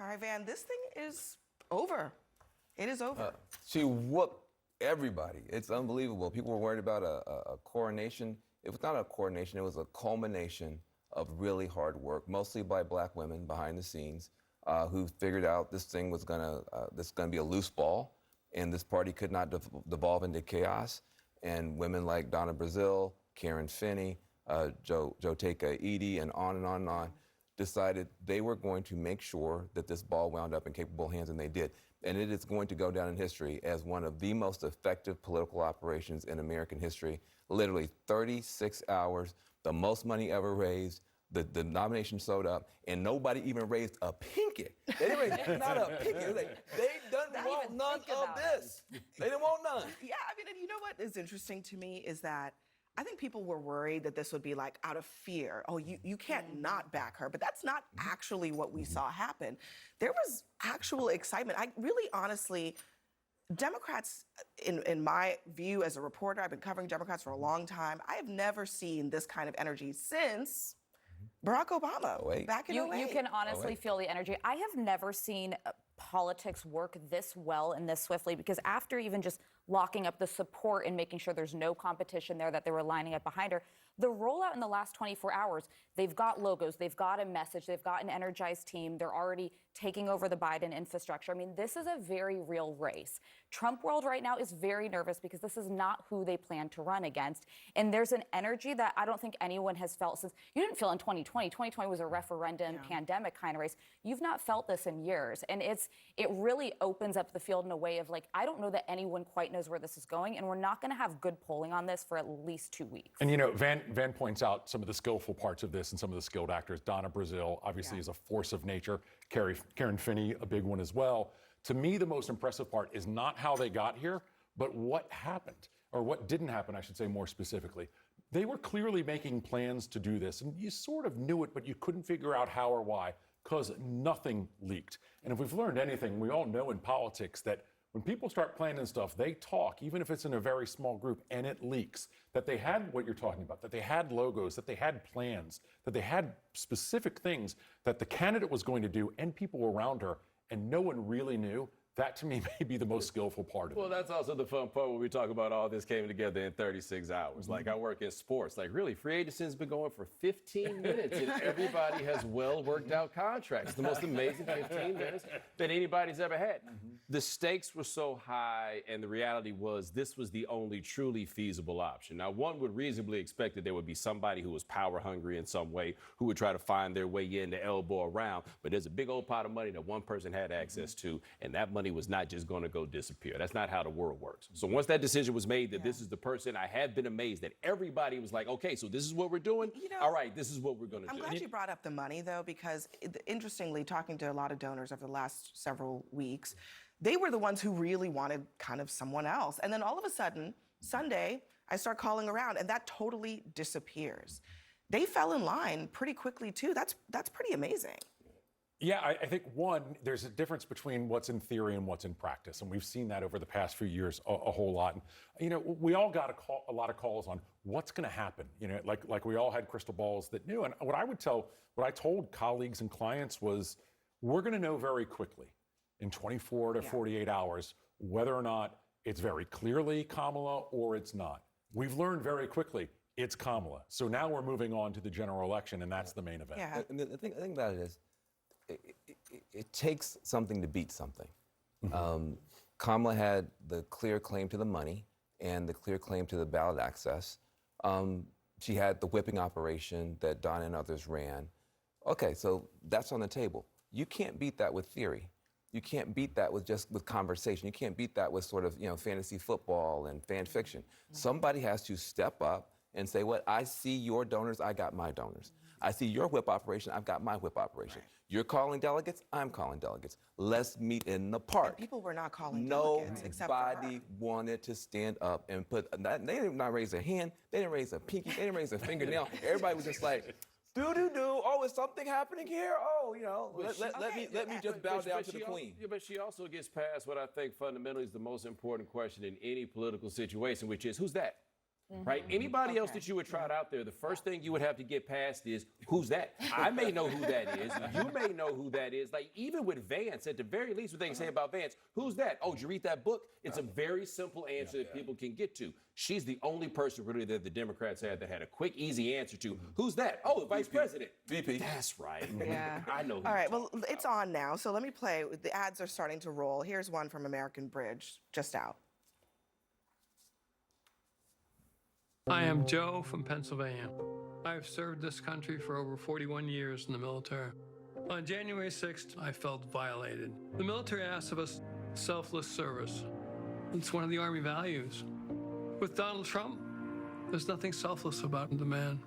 All right, Van, this thing is over. It is over. She whooped everybody. It's unbelievable. People were worried about a coronation. It was not a coronation, it was a culmination of really hard work, mostly by black women behind the scenes, who figured out this thing was gonna be a loose ball, and this party could not devolve into chaos. And women like Donna Brazile, Karen Finney, Jotaika Edie, and on and on and on, decided they were going to make sure that this ball wound up in capable hands, and they did. And it is going to go down in history as one of the most effective political operations in American history. Literally 36 hours, the most money ever raised, the nomination showed up, and nobody even raised a pinky. They didn't raise not a pinky. They didn't want none of this. They didn't want none. Yeah, I mean, and you know what is interesting to me is that I think people were worried that this would be like out of fear. Oh, you can't not back her. But that's not actually what we saw happen. There was actual excitement. I really honestly, Democrats, in my view as a reporter, I've been covering Democrats for a long time. I have never seen this kind of energy since Barack Obama back in 08. You can honestly feel the energy. I have never seen politics work this well and this swiftly, because after even just locking up the support and making sure there's no competition there, that they were lining up behind her, the rollout in the last 24 hours, they've got logos, they've got a message, they've got an energized team, they're already taking over the Biden infrastructure. I mean, this is a very real race. Trump world right now is very nervous because this is not who they plan to run against. And there's an energy that I don't think anyone has felt since, you didn't feel in 2020. 2020 was a referendum, pandemic kind of race. You've not felt this in years. And it really opens up the field in a way of like, I don't know that anyone quite knows where this is going, and we're not going to have good polling on this for at least 2 weeks. And you know, Van points out some of the skillful parts of this and some of the skilled actors. Donna Brazile obviously is a force of nature. Karen Finney, a big one as well. To me, the most impressive part is not how they got here, but what happened, or what didn't happen, I should say more specifically. They were clearly making plans to do this, and you sort of knew it, but you couldn't figure out how or why, because nothing leaked. And if we've learned anything, we all know in politics that when people start planning stuff, they talk, even if it's in a very small group, and it leaks. That they had what you're talking about, that they had logos, that they had plans, that they had specific things that the candidate was going to do and people around her, and no one really knew. That, to me, may be the most skillful part of it. Well, that's also the fun part when we talk about all this came together in 36 hours. Like, I work in sports. Like, really, free agency has been going for 15 minutes, and everybody has well-worked-out contracts. The most amazing 15 minutes that anybody's ever had. The stakes were so high, and the reality was this was the only truly feasible option. Now, one would reasonably expect that there would be somebody who was power-hungry in some way, who would try to find their way in to elbow around. But there's a big old pot of money that one person had access to, and that money was not just going to go disappear. That's not how the world works. So once that decision was made that this is the person, I have been amazed that everybody was like, okay, so this is what we're doing. You know, all right, this is what we're going to do. I'm glad you brought up the money, though, because interestingly, talking to a lot of donors over the last several weeks, they were the ones who really wanted kind of someone else. And then all of a sudden, Sunday, I start calling around, and that totally disappears. They fell in line pretty quickly, too. That's pretty amazing. Yeah, I think, one, there's a difference between what's in theory and what's in practice, and we've seen that over the past few years a whole lot. And, you know, we all got a lot of calls on what's going to happen. You know, like we all had crystal balls that knew. And what I told colleagues and clients was, we're going to know very quickly, in 24 to 48 hours, whether or not it's very clearly Kamala or it's not. We've learned very quickly it's Kamala. So now we're moving on to the general election, and that's the main event. Yeah. And the thing about it is, it takes something to beat something. Kamala had the clear claim to the money and the clear claim to the ballot access. She had the whipping operation that Donna and others ran. Okay, so that's on the table. You can't beat that with theory. You can't beat that with conversation. You can't beat that with sort of, fantasy football and fan fiction. Somebody has to step up and say, what, I see your donors, I got my donors. I see your whip operation, I've got my whip operation. Right. You're calling delegates, I'm calling delegates. Let's meet in the park. And people were not calling delegates except for her. Nobody wanted to stand up and they didn't not raise a hand, they didn't raise a pinky, they didn't raise a fingernail. Everybody was just like, oh, is something happening here? Oh, let me just bow down to the queen. Yeah, but she also gets past what I think fundamentally is the most important question in any political situation, which is, who's that? right? Anybody else that you would trot out there, the first thing you would have to get past is, who's that? I may know who that is. You may know who that is. Like, even with Vance, at the very least, what they can say about Vance, who's that? Oh, did you read that book? It's a very simple answer that people can get to. She's the only person really that the Democrats had that had a quick, easy answer to. Who's that? Oh, the vice president. VP. That's right. Yeah. I know who All you're right, talking well, it's on now, so let me play. The ads are starting to roll. Here's one from American Bridge, just out. I am Joe from Pennsylvania. I have served this country for over 41 years in the military. On January 6th, I felt violated. The military asks of us selfless service. It's one of the Army values. With Donald Trump, there's nothing selfless about the man.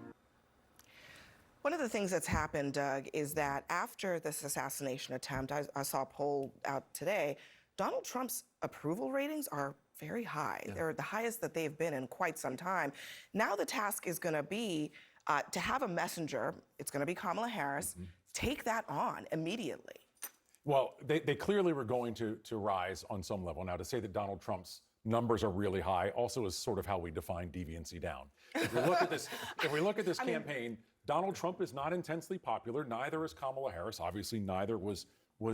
One of the things that's happened, Doug, is that after this assassination attempt, I saw a poll out today, Donald Trump's approval ratings are very high. Yeah. They're the highest that they've been in quite some time. Now the task is going to be to have a messenger. It's going to be Kamala Harris. Take that on immediately. Well, they clearly were going to rise on some level. Now, to say that Donald Trump's numbers are really high also is sort of how we define deviancy down. If we look at this campaign, Donald Trump is not intensely popular. Neither is Kamala Harris. Obviously, neither was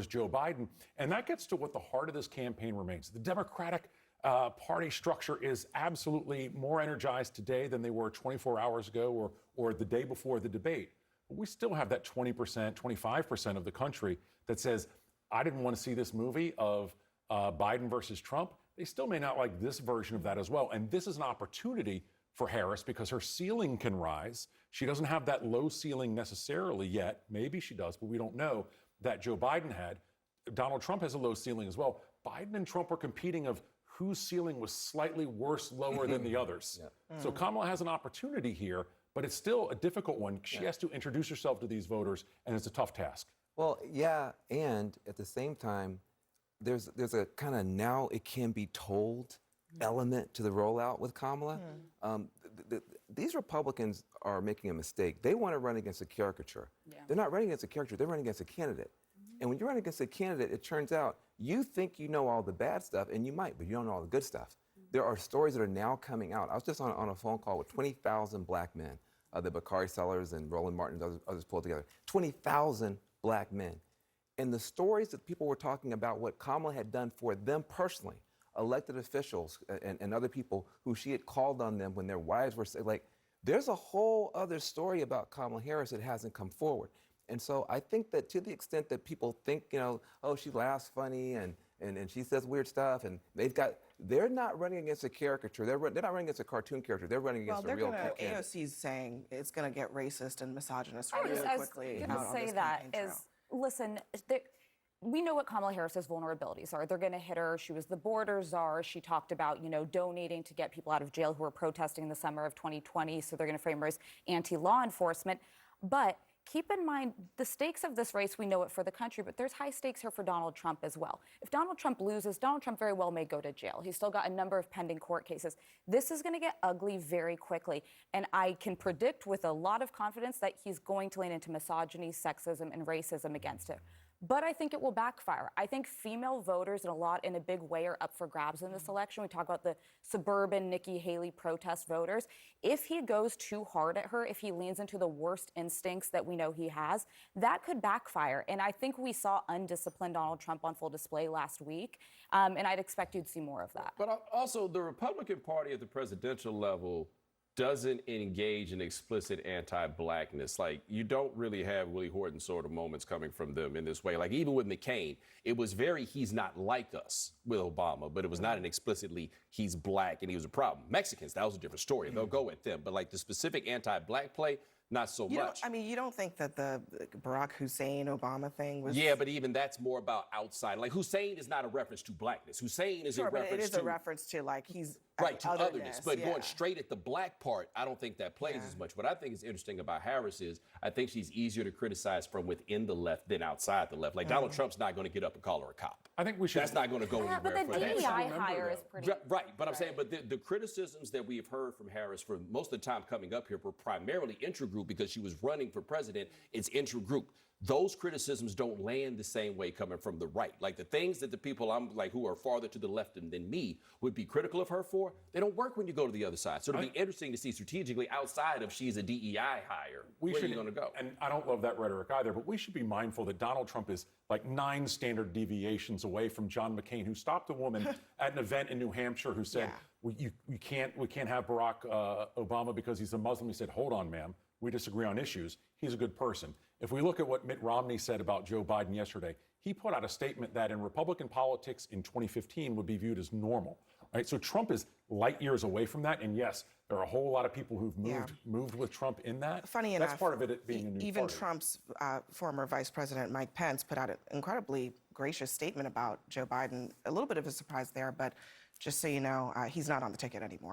Joe Biden. And that gets to what the heart of this campaign remains. The Democratic party structure is absolutely more energized today than they were 24 hours ago or the day before the debate. But we still have that 20%, 25% of the country that says, I didn't want to see this movie of Biden versus Trump. They still may not like this version of that as well. And this is an opportunity for Harris because her ceiling can rise. She doesn't have that low ceiling necessarily yet. Maybe she does, but we don't know, that Joe Biden had. Donald Trump has a low ceiling as well. Biden and Trump are competing of whose ceiling was slightly worse, lower than the others. So Kamala has an opportunity here, but it's still a difficult one. She has to introduce herself to these voters, and it's a tough task. Well, yeah, and at the same time, there's a kind of now it can be told element to the rollout with Kamala. These Republicans are making a mistake. They want to run against a caricature. They're not running against a caricature, they're running against a candidate. And when you run against a candidate, it turns out you think you know all the bad stuff, and you might, but you don't know all the good stuff. There are stories that are now coming out. I was just on a phone call with 20,000 black men, the Bakari Sellers and Roland Martin and others pulled together. 20,000 black men. And the stories that people were talking about what Kamala had done for them personally, elected officials and other people who she had called on them when their wives were sick, like, there's a whole other story about Kamala Harris that hasn't come forward. And so I think that to the extent that people think, oh, she laughs funny and she says weird stuff, and they're not running against a caricature. They're not running against a cartoon character. They're running against a real candidate. AOC's saying it's going to get racist and misogynist I really was quickly. going to say that is, listen, we know what Kamala Harris's vulnerabilities are. They're going to hit her. She was the border czar. She talked about, donating to get people out of jail who were protesting in the summer of 2020. So they're going to frame her as anti-law enforcement. But keep in mind, the stakes of this race, we know it for the country, but there's high stakes here for Donald Trump as well. If Donald Trump loses, Donald Trump very well may go to jail. He's still got a number of pending court cases. This is going to get ugly very quickly. And I can predict with a lot of confidence that he's going to lean into misogyny, sexism, and racism against it. But I think it will backfire. I think female voters in a big way are up for grabs in this election. We talk about the suburban Nikki Haley protest voters. If he goes too hard at her, if he leans into the worst instincts that we know he has, that could backfire. And I think we saw undisciplined Donald Trump on full display last week. And I'd expect you'd see more of that. But also, the Republican Party at the presidential level doesn't engage in explicit anti-blackness. Like, you don't really have Willie Horton sort of moments coming from them in this way. Like, even with McCain, it was very, he's not like us with Obama, but it was not an explicitly, he's black and he was a problem. Mexicans, that was a different story. They'll go at them. But like the specific anti-black play, not so much. You don't think that the Barack Hussein Obama thing was... Yeah, but even that's more about outside. Like, Hussein is not a reference to blackness. Hussein is a reference to... it is a reference to, like, he's... Right, to otherness. But going straight at the black part, I don't think that plays as much. What I think is interesting about Harris is I think she's easier to criticize from within the left than outside the left. Like, Donald Trump's not going to get up and call her a cop. I think we should... That's not going to go anywhere but the for that. DEI hire is pretty... Right, but I'm saying, but the criticisms that we have heard from Harris for most of the time coming up here were primarily intra-group because she was running for president. It's intra-group. those criticisms don't land the same way coming from the right. Like the things that the people I'm like who are farther to the left than me would be critical of her for, they don't work when you go to the other side. So it'll be interesting to see strategically outside of she's a DEI hire. Where are you going to go? And I don't love that rhetoric either, but we should be mindful that Donald Trump is like 9 standard deviations away from John McCain, who stopped a woman at an event in New Hampshire who said, we can't have Barack Obama because he's a Muslim. He said, hold on, ma'am. We disagree on issues. He's a good person. If we look at what Mitt Romney said about Joe Biden yesterday, he put out a statement that in Republican politics in 2015 would be viewed as normal. Right? So Trump is light years away from that. And yes, there are a whole lot of people who've moved with Trump in that. Funny That's enough, part of it being a new even party. Trump's former Vice President Mike Pence put out an incredibly gracious statement about Joe Biden. A little bit of a surprise there, but just so you know, he's not on the ticket anymore.